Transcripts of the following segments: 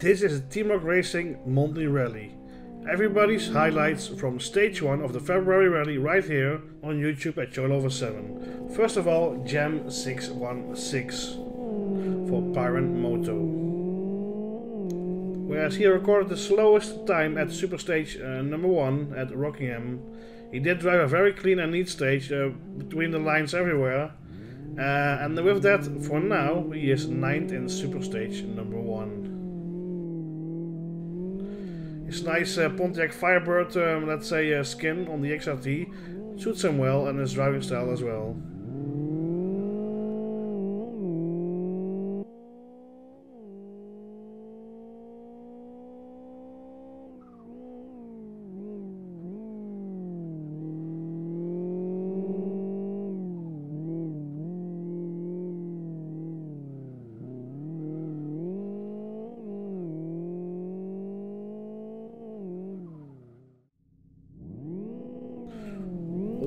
This is a Teamwork Racing monthly rally. Everybody's highlights from stage 1 of the February rally right here on YouTube at Joel7. First of all, Jam 616 for Pyron Moto. Whereas he recorded the slowest time at Super Stage number 1 at Rockingham. He did drive a very clean and neat stage between the lines everywhere. And with that, for now, he is 9th in Super Stage number 1. His nice Pontiac Firebird, let's say, skin on the XRT suits him well, and his driving style as well.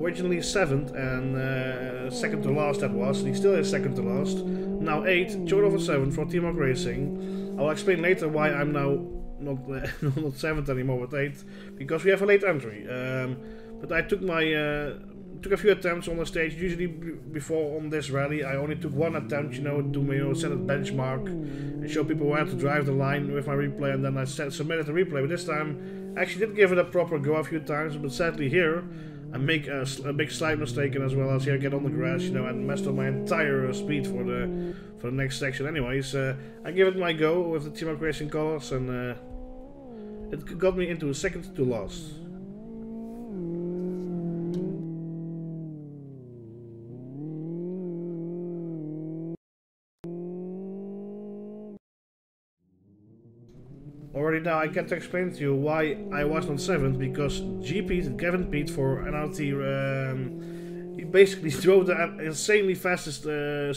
Originally 7th and second to last that was, he still is second to last. Now 8th, Joel7 for Teamwork Racing. I'll explain later why I'm now not 7th anymore but 8th, because we have a late entry. But I took took a few attempts on the stage. Usually before on this rally I only took one attempt, to set a benchmark and show people where to drive the line with my replay, and then I submitted the replay. But this time I actually did give it a proper go a few times, but sadly here I make a big slide mistake, and as well as here get on the grass, and messed up my entire speed for the next section. Anyways, I give it my go with the Teamwork Racing colors, and it got me into second to last. Already now I get to explain to you why I was not 7th, because Kevin Pete for NRT, he basically drove the insanely fastest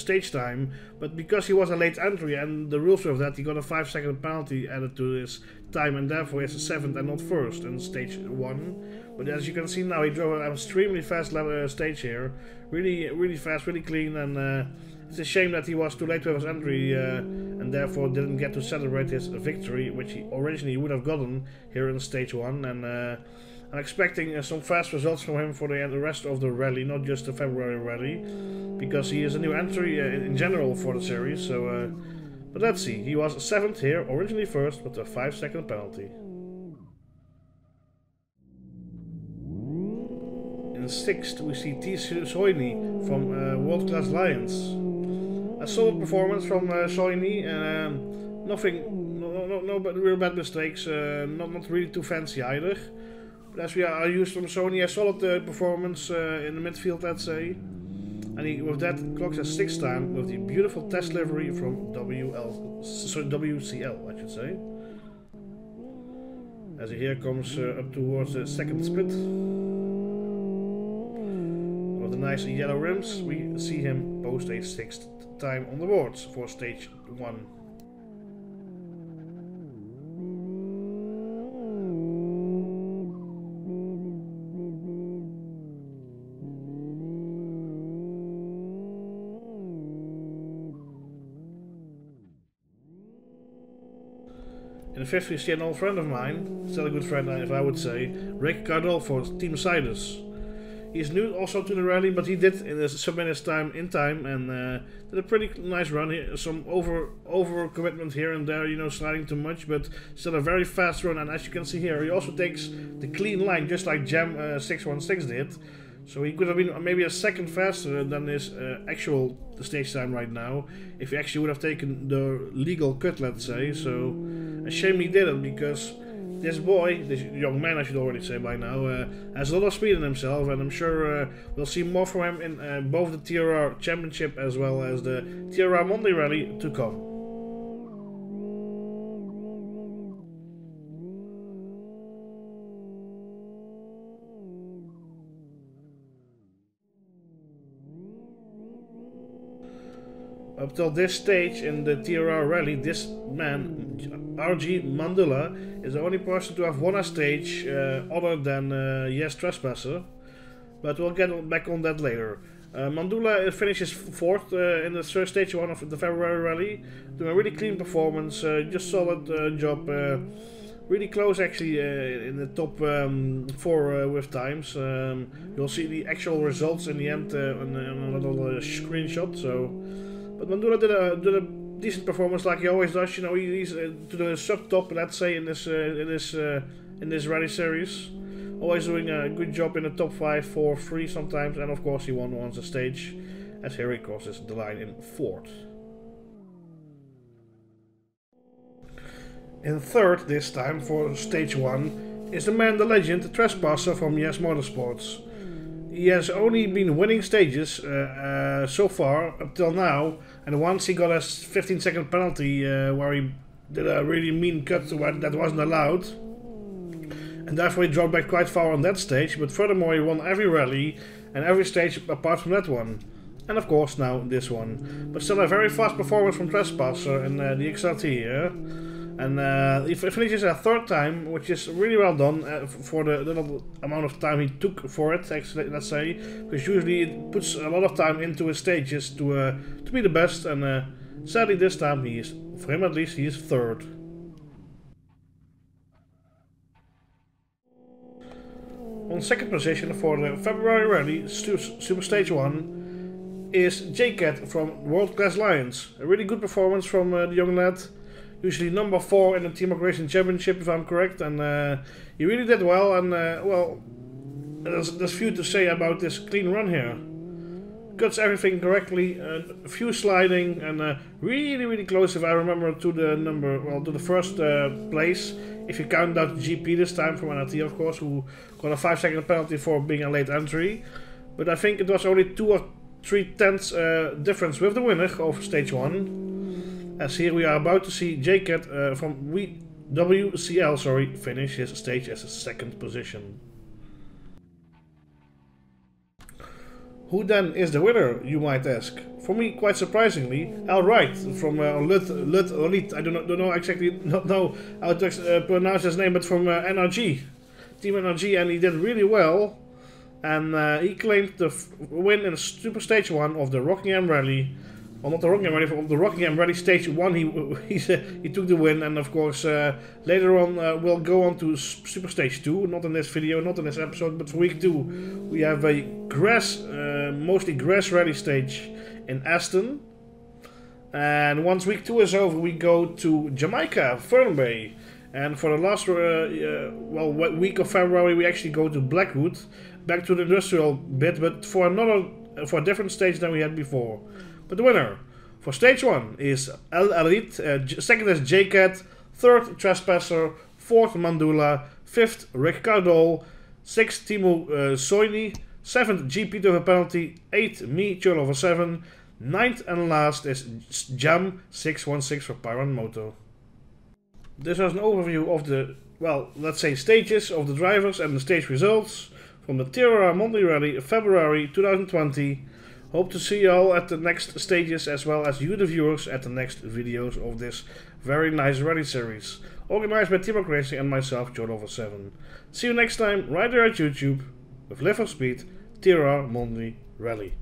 stage time, but because he was a late entry and the rules of that, he got a 5-second penalty added to his time, and therefore he's 7th and not 1st in stage 1. But as you can see now, he drove an extremely fast stage here, really fast, really clean, and it's a shame that he was too late with his entry and therefore didn't get to celebrate his victory, which he originally would have gotten here in stage 1. And I'm expecting some fast results from him for the rest of the rally, not just the February rally, because he is a new entry in general for the series. So, but let's see. He was 7th here, originally 1st, with a 5-second penalty. In 6th, we see T. Soini from World Class Lions. A solid performance from Soini, no real bad mistakes, not really too fancy either. But as we are used from Sony, a solid performance in the midfield, let's say. And he, with that, clocks a 6th time with the beautiful test livery from WCL, I should say. As he here comes up towards the second split. With the nice yellow rims, we see him post a 6th time on the boards for stage 1. In 5th we see an old friend of mine, still a good friend if I would say, Rick Cardell for Team Sidus. He's new also to the rally, but he did submit his time in time and did a pretty nice run here. Some over commitment here and there, sliding too much, but still a very fast run. And as you can see here, he also takes the clean line, just like Jam 616 did. So he could have been maybe a second faster than his actual stage time right now, if he actually would have taken the legal cut, let's say. So a shame he didn't, because this boy, this young man I should already say by now, has a lot of speed in himself, and I'm sure we'll see more from him in both the TRR Championship as well as the TRR Monday Rally to come. Up till this stage in the TRR rally, this man, RG Mandela, is the only person to have won a stage other than Yes Trespasser. But we'll get back on that later. Mandula finishes 4th in the first stage 1 of the February rally, doing a really clean performance, just solid job, really close actually in the top 4 with times. You'll see the actual results in the end on a little screenshot. So, but Mandula did a decent performance like he always does. You know, he's to the sub top, let's say, in this rally series. Always doing a good job in the top 5, 4, 3 sometimes, and of course he won once a stage, as here he crosses the line in 4th. In 3rd this time for stage 1 is the man, the legend, the Trespasser from Yes Motorsports. He has only been winning stages so far up till now, and once he got a 15-second penalty where he did a really mean cut that wasn't allowed. And therefore he dropped back quite far on that stage, but furthermore he won every rally and every stage apart from that one. And of course now this one. But still a very fast performance from Trespasser in the XLT here. And he finishes a 3rd time, which is really well done for the little amount of time he took for it, actually, let's say. Because usually it puts a lot of time into his stages to be the best, and sadly this time he is, for him at least, he is 3rd. On 2nd position for the February rally, Super Stage 1, is J-Cat from World Class Lions. A really good performance from the young lad. Usually number 4 in the Team Racing Championship, if I'm correct. And he really did well. And, well, there's few to say about this clean run here. Cuts everything correctly, a few sliding, and really close, if I remember, to the first place. If you count out GP this time from NRT, of course, who got a 5-second penalty for being a late entry. But I think it was only 2 or 3 tenths difference with the winner of stage 1. As here we are about to see J-Cat from WCL, finish his stage as a 2nd position. Who then is the winner, you might ask? For me, quite surprisingly, Al Wright from Elite. I don't know exactly know how to pronounce his name, but from NRG, Team NRG, and he did really well. And he claimed the win in Super Stage 1 of the Rockingham Rally. Well, not the Rockingham Rally, of the Rockingham Rally Stage 1. He took the win, and of course later on we'll go on to Super Stage 2. Not in this video, not in this episode, but for week 2 we have a mostly grass rally stage in Aston. And once week 2 is over, we go to Jamaica, Fern Bay. And for the last week of February, we actually go to Blackwood, back to the industrial bit, but for a different stage than we had before. But the winner for stage 1 is El Elite, 2nd is J-Cat, 3rd Trespasser, 4th Mandula, 5th Rick Cardole, 6th Timo Soini, 7th GP to a penalty, 8th me, Churl over 7, 9th and last is Jam 616 for Pyron Moto. This was an overview of the, well, let's say stages of the drivers and the stage results from the TRR Monday Rally February 2020. Hope to see you all at the next stages, as well as you the viewers at the next videos of this very nice rally series, organized by Team Racing and myself, John over 7. See you next time right there at YouTube with Live for Speed TRR Monday Rally.